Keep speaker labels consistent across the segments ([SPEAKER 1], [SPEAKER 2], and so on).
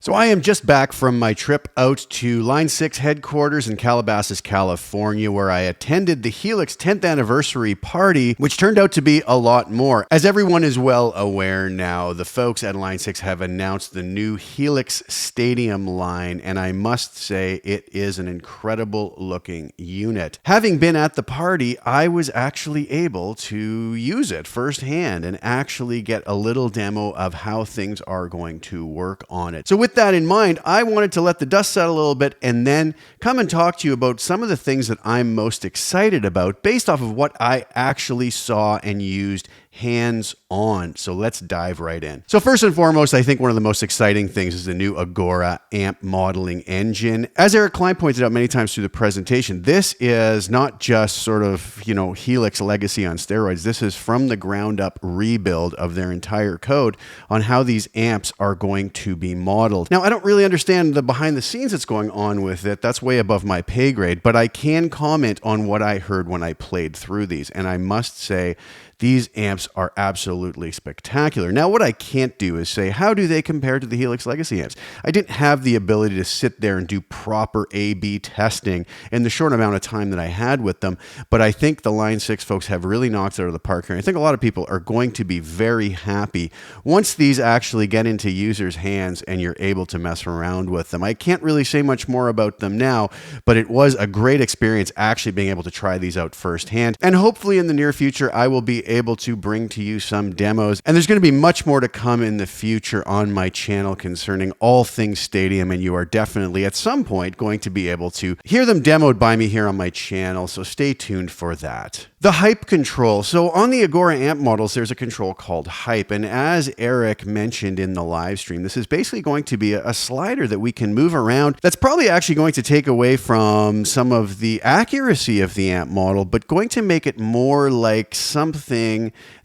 [SPEAKER 1] So I am just back from my trip out to Line 6 headquarters in Calabasas, California, where I attended the Helix 10th anniversary party, which turned out to be a lot more. As everyone is well aware now, the folks at Line 6 have announced the new Helix Stadium line, and I must say it is an incredible looking unit. Having been at the party, I was actually able to use it firsthand and actually get a little demo of how things are going to work on it. So with that in mind, I wanted to let the dust settle a little bit and then come and talk to you about some of the things that I'm most excited about based off of what I actually saw and used hands-on. So let's dive right in. So first and foremost, I think one of the most exciting things is the new Agora amp modeling engine. As Eric Klein pointed out many times through the presentation, this is not just sort of, Helix legacy on steroids. This is from the ground up rebuild of their entire code on how these amps are going to be modeled. Now, I don't really understand the behind the scenes that's going on with it. That's way above my pay grade, but I can comment on what I heard when I played through these. And I must say, these amps are absolutely spectacular. Now, what I can't do is say, how do they compare to the Helix Legacy amps? I didn't have the ability to sit there and do proper A/B testing in the short amount of time that I had with them, but I think the Line 6 folks have really knocked it out of the park here. I think a lot of people are going to be very happy once these actually get into users' hands and you're able to mess around with them. I can't really say much more about them now, but it was a great experience actually being able to try these out firsthand. And hopefully in the near future, I will be able to bring to you some demos. And there's going to be much more to come in the future on my channel concerning all things Stadium. And you are definitely at some point going to be able to hear them demoed by me here on my channel. So stay tuned for that. The hype control. So on the Agora amp models, there's a control called hype. And as Eric mentioned in the live stream, this is basically going to be a slider that we can move around. That's probably actually going to take away from some of the accuracy of the amp model, but going to make it more like something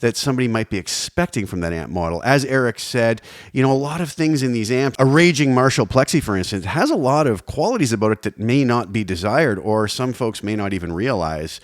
[SPEAKER 1] that somebody might be expecting from that amp model. As Eric said, a lot of things in these amps, a raging Marshall Plexi, for instance, has a lot of qualities about it that may not be desired, or some folks may not even realize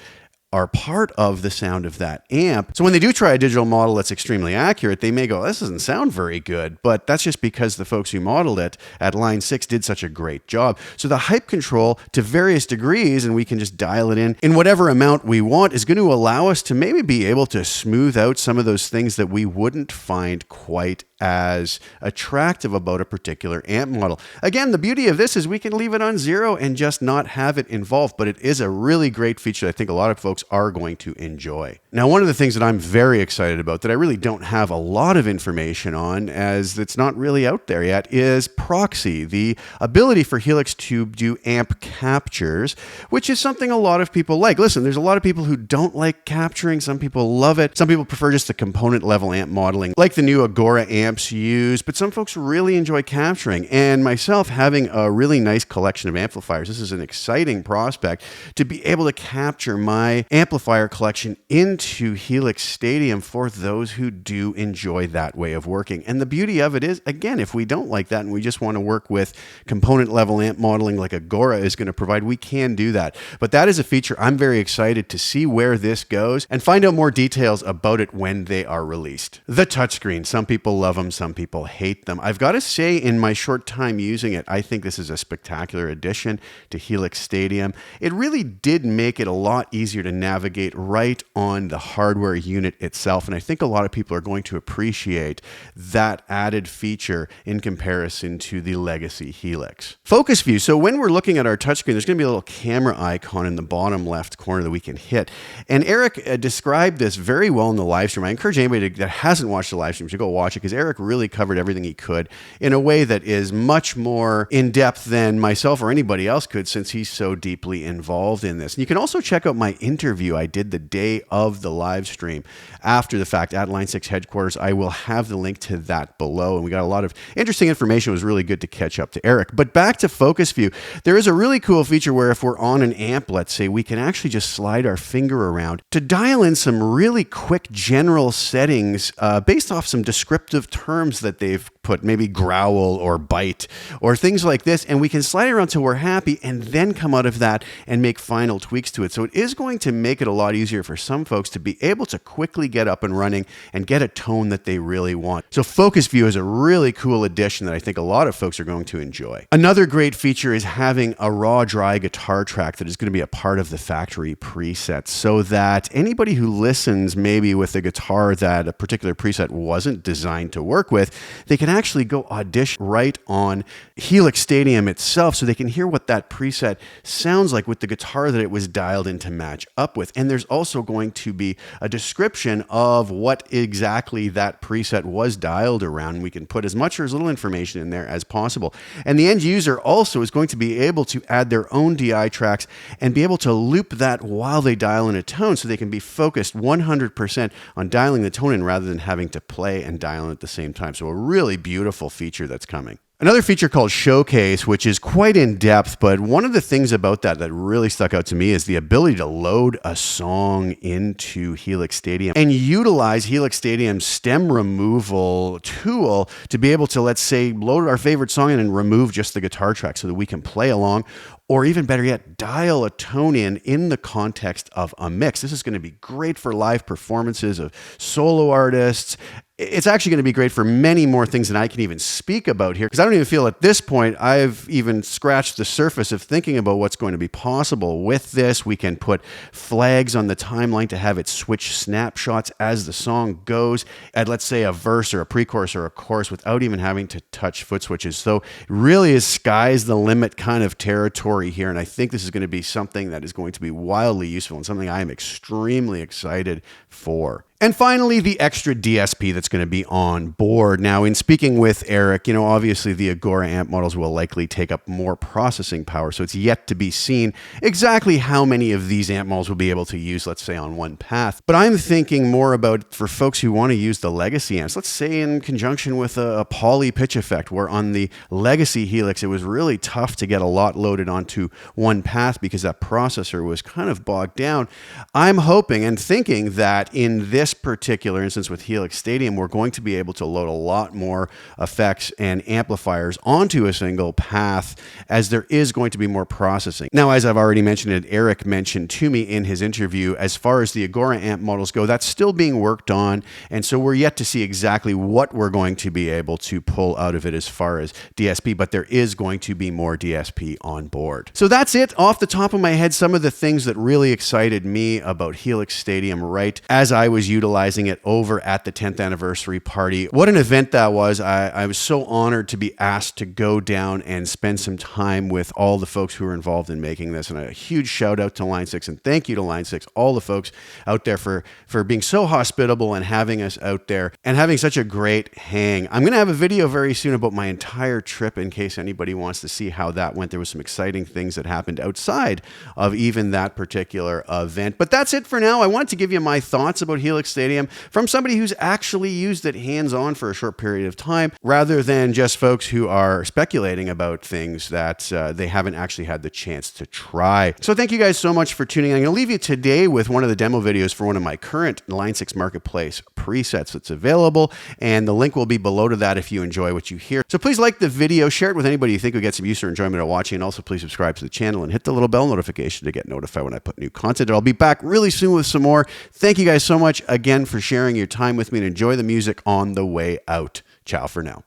[SPEAKER 1] are part of the sound of that amp. So when they do try a digital model that's extremely accurate, they may go, this doesn't sound very good, but that's just because the folks who modeled it at Line 6 did such a great job. So the hype control to various degrees, and we can just dial it in whatever amount we want, is going to allow us to maybe be able to smooth out some of those things that we wouldn't find quite as attractive about a particular amp model. Again, the beauty of this is we can leave it on 0 and just not have it involved, but it is a really great feature I think a lot of folks are going to enjoy. Now, one of the things that I'm very excited about that I really don't have a lot of information on, as it's not really out there yet, is proxy, the ability for Helix to do amp captures, which is something a lot of people like. Listen, there's a lot of people who don't like capturing. Some people love it. Some people prefer just the component level amp modeling, like the new Agora amps use, but some folks really enjoy capturing. And myself, having a really nice collection of amplifiers, this is an exciting prospect to be able to capture my amplifier collection into Helix Stadium for those who do enjoy that way of working. And the beauty of it is, again, if we don't like that and we just want to work with component level amp modeling like Agora is going to provide, we can do that. But that is a feature I'm very excited to see where this goes and find out more details about it when they are released. The touchscreen. Some people love them, some people hate them. I've got to say, in my short time using it, I think this is a spectacular addition to Helix Stadium. It really did make it a lot easier to navigate right on the hardware unit itself, and I think a lot of people are going to appreciate that added feature in comparison to the legacy Helix. Focus view. So when we're looking at our touchscreen, there's going to be a little camera icon in the bottom left corner that we can hit. And Eric described this very well in the live stream. I encourage anybody that hasn't watched the live stream to go watch it, because Eric really covered everything he could in a way that is much more in depth than myself or anybody else could, since he's so deeply involved in this. And you can also check out my interview I did the day of the live stream after the fact at Line 6 headquarters. I will have the link to that below. And we got a lot of interesting information. It was really good to catch up to Eric. But back to focus view, there is a really cool feature where if we're on an amp, let's say, we can actually just slide our finger around to dial in some really quick general settings based off some descriptive terms that they've put maybe growl or bite or things like this, and we can slide it around till we're happy and then come out of that and make final tweaks to it. So it is going to make it a lot easier for some folks to be able to quickly get up and running and get a tone that they really want. So Focus View is a really cool addition that I think a lot of folks are going to enjoy. Another great feature is having a raw, dry guitar track that is going to be a part of the factory presets, so that anybody who listens maybe with a guitar that a particular preset wasn't designed to work with, they can actually go audition right on Helix Stadium itself so they can hear what that preset sounds like with the guitar that it was dialed in to match up with. And there's also going to be a description of what exactly that preset was dialed around. We can put as much or as little information in there as possible. And the end user also is going to be able to add their own DI tracks and be able to loop that while they dial in a tone, so they can be focused 100% on dialing the tone in rather than having to play and dial in at the same time. So a really beautiful feature that's coming. Another feature called Showcase, which is quite in depth, but one of the things about that really stuck out to me is the ability to load a song into Helix Stadium and utilize Helix Stadium's stem removal tool to be able to, let's say, load our favorite song in and remove just the guitar track so that we can play along, or even better yet, dial a tone in the context of a mix. This is going to be great for live performances of solo artists. It's actually going to be great for many more things than I can even speak about here, because I don't even feel at this point I've even scratched the surface of thinking about what's going to be possible with this. We can put flags on the timeline to have it switch snapshots as the song goes at, let's say, a verse or a pre-chorus or a chorus without even having to touch foot switches. So it really is sky's the limit kind of territory here, and I think this is going to be something that is going to be wildly useful and something I am extremely excited for. And finally, the extra DSP that's going to be on board. Now, in speaking with Eric, obviously the Agora amp models will likely take up more processing power, so it's yet to be seen exactly how many of these amp models will be able to use, let's say, on one path. But I'm thinking more about for folks who want to use the legacy amps, let's say in conjunction with a poly pitch effect, where on the legacy Helix, it was really tough to get a lot loaded onto one path because that processor was kind of bogged down. I'm hoping and thinking that in this particular instance with Helix Stadium, we're going to be able to load a lot more effects and amplifiers onto a single path, as there is going to be more processing. Now, as I've already mentioned, and Eric mentioned to me in his interview, as far as the Agora amp models go, that's still being worked on, and so we're yet to see exactly what we're going to be able to pull out of it as far as DSP, but there is going to be more DSP on board. So that's it. Off the top of my head, some of the things that really excited me about Helix Stadium right as I was utilizing it over at the 10th anniversary party. What an event that was. I was so honored to be asked to go down and spend some time with all the folks who were involved in making this. And a huge shout out to Line 6, and thank you to Line 6, all the folks out there for being so hospitable and having us out there and having such a great hang. I'm going to have a video very soon about my entire trip in case anybody wants to see how that went. There was some exciting things that happened outside of even that particular event. But that's it for now. I wanted to give you my thoughts about Helix Stadium from somebody who's actually used it hands-on for a short period of time, rather than just folks who are speculating about things that they haven't actually had the chance to try. So thank you guys so much for tuning in. I'm going to leave you today with one of the demo videos for one of my current Line 6 Marketplace presets that's available, and the link will be below to that if you enjoy what you hear. So please like the video, share it with anybody you think would get some use or enjoyment of watching, and also please subscribe to the channel and hit the little bell notification to get notified when I put new content. I'll be back really soon with some more. Thank you guys so much again for sharing your time with me, and enjoy the music on the way out. Ciao for now.